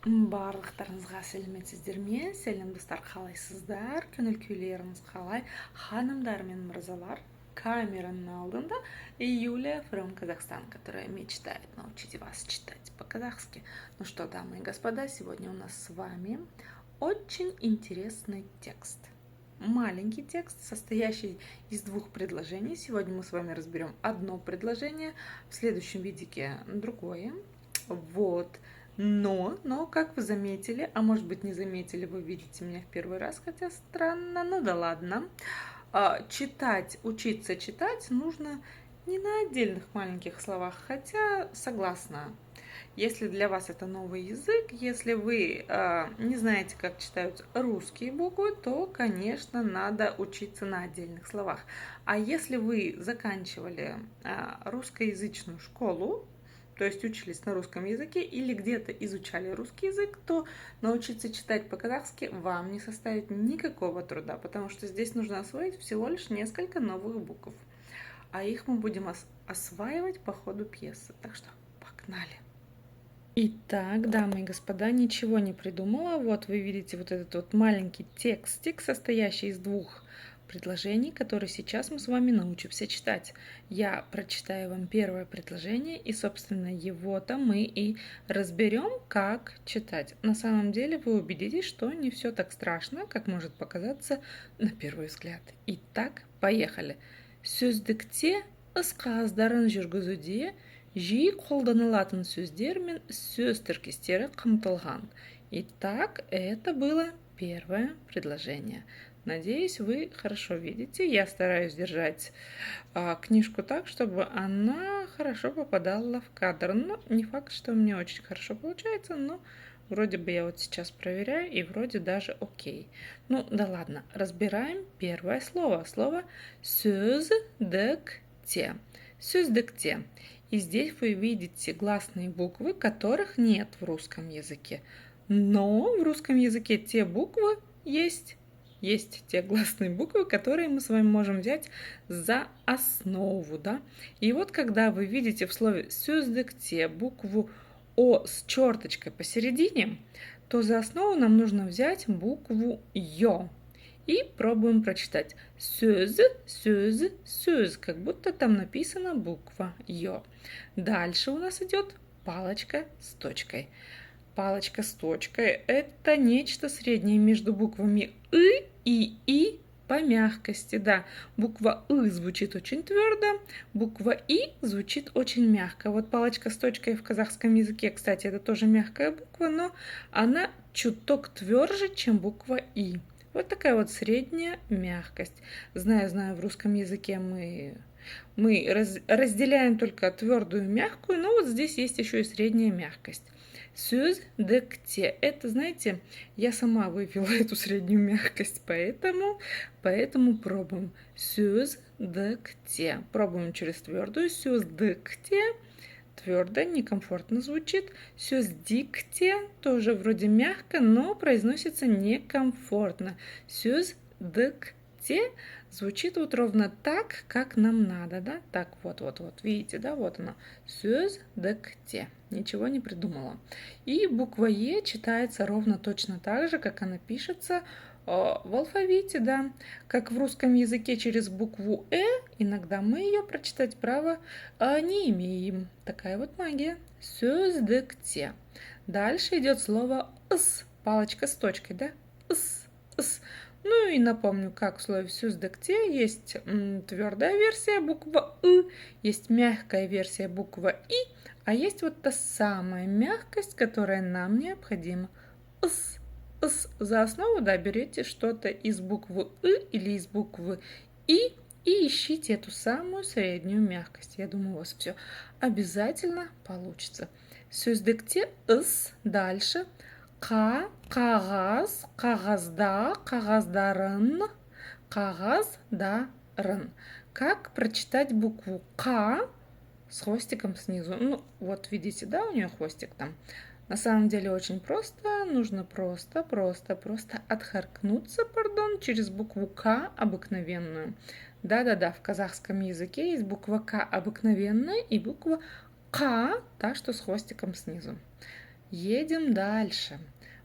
Барлықтарыңызға сәлеметсіздер ме? Сәлем достар, қалайсыздар? Көңіл күйлеріңіз қалай? Ханымдар мен мырзалар, камераның алдында Юлия from Казахстан, которая мечтает научить вас читать по-казахски. Ну что, дамы и господа, сегодня у нас с вами очень интересный текст. Маленький текст, состоящий из двух предложений. Сегодня мы с вами разберем одно предложение, в следующем видике другое. Вот. Но, как вы заметили, а может быть не заметили, вы видите меня в первый раз, хотя странно, ну да ладно. Читать, учиться читать нужно не на отдельных маленьких словах, хотя согласна. Если для вас это новый язык, если вы не знаете, как читают русские буквы, то, конечно, надо учиться на отдельных словах. А если вы заканчивали русскоязычную школу, то есть учились на русском языке или где-то изучали русский язык, то научиться читать по-казахски вам не составит никакого труда, потому что здесь нужно освоить всего лишь несколько новых букв. А их мы будем осваивать по ходу пьесы. Так что погнали! Итак, дамы и господа, ничего не придумала. Вот вы видите вот этот вот маленький текстик, состоящий из двух предложений, которые сейчас мы с вами научимся читать. Я прочитаю вам первое предложение, и, собственно, его-то мы и разберем, как читать. На самом деле вы убедитесь, что не все так страшно, как может показаться на первый взгляд. Итак, поехали. Сөздікте ысқағаздарын жүргізуде жиі қолданылатын сөздер мен сөз тіркестері қамтылған. Итак, это было первое предложение. Надеюсь, вы хорошо видите. Я стараюсь держать книжку так, чтобы она хорошо попадала в кадр. Но не факт, что у меня очень хорошо получается, но вроде бы я вот сейчас проверяю, и вроде даже окей. Ну, да ладно, разбираем первое слово. Слово сөздікте. Сөздікте. И здесь вы видите гласные буквы, которых нет в русском языке. Но в русском языке те буквы есть. Есть те гласные буквы, которые мы с вами можем взять за основу, да? И вот когда вы видите в слове сөздікте букву О с черточкой посередине, то за основу нам нужно взять букву Ё. И пробуем прочитать сөз, сөз, сөз, как будто там написана буква Ё. Дальше у нас идет палочка с точкой. Палочка с точкой – это нечто среднее между буквами и И по мягкости. Да, буква И звучит очень твердо, буква И звучит очень мягко. Вот палочка с точкой в казахском языке, кстати, это тоже мягкая буква, но она чуток тверже, чем буква И. Вот такая вот средняя мягкость. Знаю, в русском языке мы разделяем только твердую и мягкую, но вот здесь есть еще и средняя мягкость. Сөздікте. Это, знаете, я сама вывела эту среднюю мягкость, поэтому пробуем. Сөздікте. Пробуем через твердую. Сөздікте. Твердо, некомфортно звучит. Сөздікте тоже вроде мягко, но произносится некомфортно. Сөздікте звучит вот ровно так, как нам надо, да? Так, вот, видите, да, вот оно. Сөздікте. Ничего не придумала. И буква Е читается ровно точно так же, как она пишется в алфавите, да. Как в русском языке через букву иногда мы ее прочитать право не имеем. Такая вот магия. Сөздікте. Дальше идет слово «ыс». Палочка с точкой, да? «Ыс», «ыс». Ну и напомню, как в слове сөздікте есть твердая версия буква «ы», есть мягкая версия буква «и», а есть вот та самая мягкость, которая нам необходима. «Ыс», «ыс». За основу, да, берете что-то из буквы «ы» или из буквы «и» и ищите эту самую среднюю мягкость. Я думаю, у вас все обязательно получится. Сөздікте «ыс». Дальше. Қағаз, қағазда, қағаздарын, қағаздарын. Как прочитать букву К с хвостиком снизу? Ну, вот видите, да, у нее хвостик там. На самом деле очень просто. Нужно просто отхаркнуться, через букву К обыкновенную. Да-да-да, в казахском языке есть буква К обыкновенная и буква К, та, что с хвостиком снизу. Едем дальше.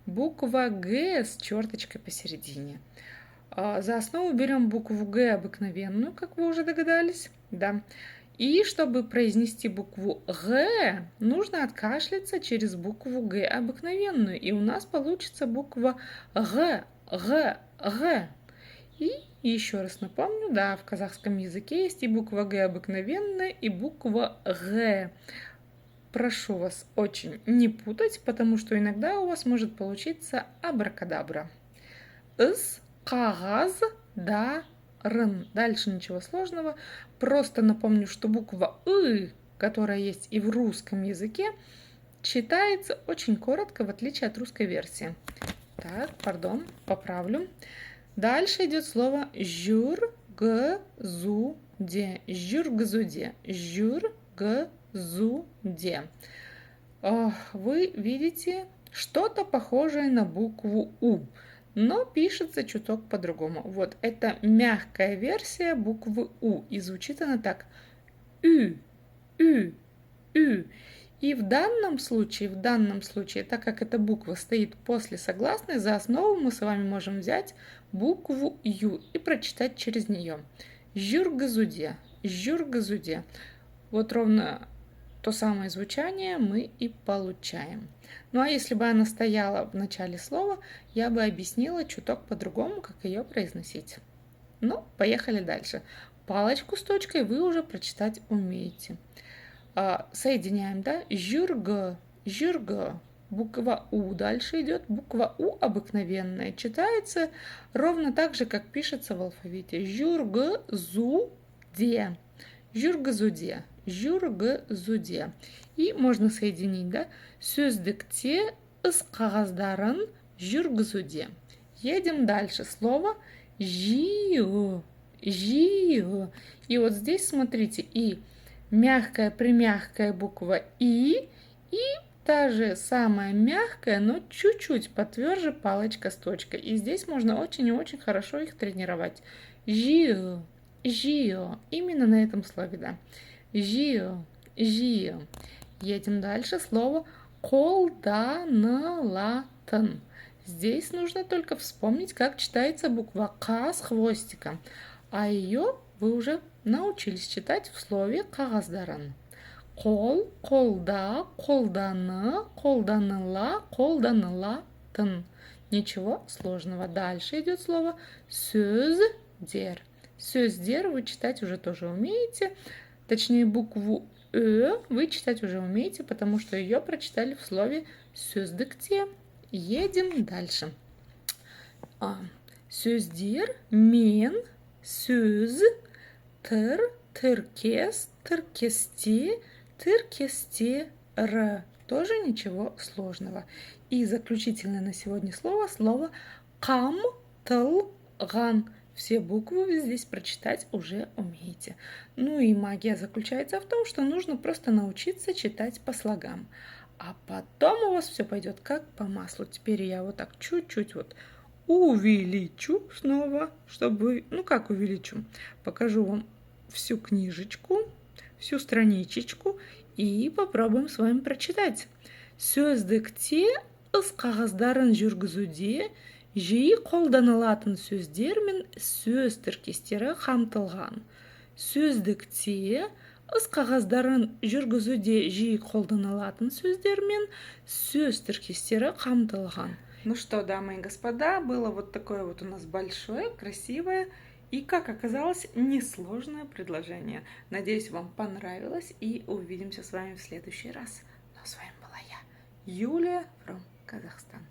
Буква Г с черточкой посередине. За основу берем букву Г обыкновенную, как вы уже догадались. Да. И чтобы произнести букву Г, нужно откашляться через букву Г обыкновенную. И у нас получится буква Г, Г, Г. И еще раз напомню, да, в казахском языке есть и буква Г обыкновенная, и буква Г. Прошу вас очень не путать, потому что иногда у вас может получиться абракадабра. С, кагаз, да, рын. Дальше ничего сложного. Просто напомню, что буква «ы», которая есть и в русском языке, читается очень коротко, в отличие от русской версии. Так, пардон, поправлю. Дальше идет слово «жюргзуде». «Жюргзуде». «Жюргзуде». Вы видите что-то похожее на букву «у», но пишется чуток по-другому. Вот это мягкая версия буквы «у», и звучит она так: «ü», «ü», «ü». И в данном случае, так как эта буква стоит после согласной, за основу мы с вами можем взять букву «ю» и прочитать через нее. «Жюргзуде», «жюргзуде». Вот ровно то самое звучание мы и получаем. Ну а если бы она стояла в начале слова, я бы объяснила чуток по-другому, как ее произносить. Ну, поехали дальше. Палочку с точкой вы уже прочитать умеете. Соединяем, да? Жюрг, жюрг. Буква У дальше идет. Буква У обыкновенная. Читается ровно так же, как пишется в алфавите. Жюргзуде. Жюргзуде. Жюргзуде. И можно соединить, да? Сөздікте іс қағаздарын жүргізуде. Едем дальше. Слово жио. Жио. И вот здесь смотрите, и мягкая, примягкая буква и та же самая мягкая, но чуть-чуть потверже палочка с точкой. И здесь можно очень и очень хорошо их тренировать. Жио, жио. Именно на этом слове, да. Жио, жио. Едем дальше. Слово колданылатын. Здесь нужно только вспомнить, как читается буква К с хвостиком. А ее вы уже научились читать в слове қағаздарын. Қол, қолда, қолданы, қолданыла, қолданылатын. Ничего сложного. Дальше идет слово сөздер. Сөздер вы читать уже тоже умеете. Точнее, букву «э» вы читать уже умеете, потому что ее прочитали в слове сөздікте. Едем дальше. Сөздер, мен, сөз, тыр, тыркес, тыркесте, тыркестер. Тоже ничего сложного. И заключительное на сегодня слово қамтылған. Все буквы вы здесь прочитать уже умеете. Ну и магия заключается в том, что нужно просто научиться читать по слогам. А потом у вас все пойдет как по маслу. Теперь я вот так чуть-чуть вот увеличу снова, чтобы, ну как увеличу, покажу вам всю книжечку, всю страничечку и попробуем с вами прочитать. Сөздікте іс қағаздарын жүргізуде жиі қолданылатын сөздер мен сөз тіркестері қамтылған. Сөздікте іс қағаздарын жүргізуде жиі қолданылатын сөздер мен сөз тіркестері қамтылған. Ну что, дамы и господа, было вот такое вот у нас большое, красивое и, как оказалось, несложное предложение. Надеюсь, вам понравилось, и увидимся с вами в следующий раз. Но с вами была я, Юлия from Казахстан.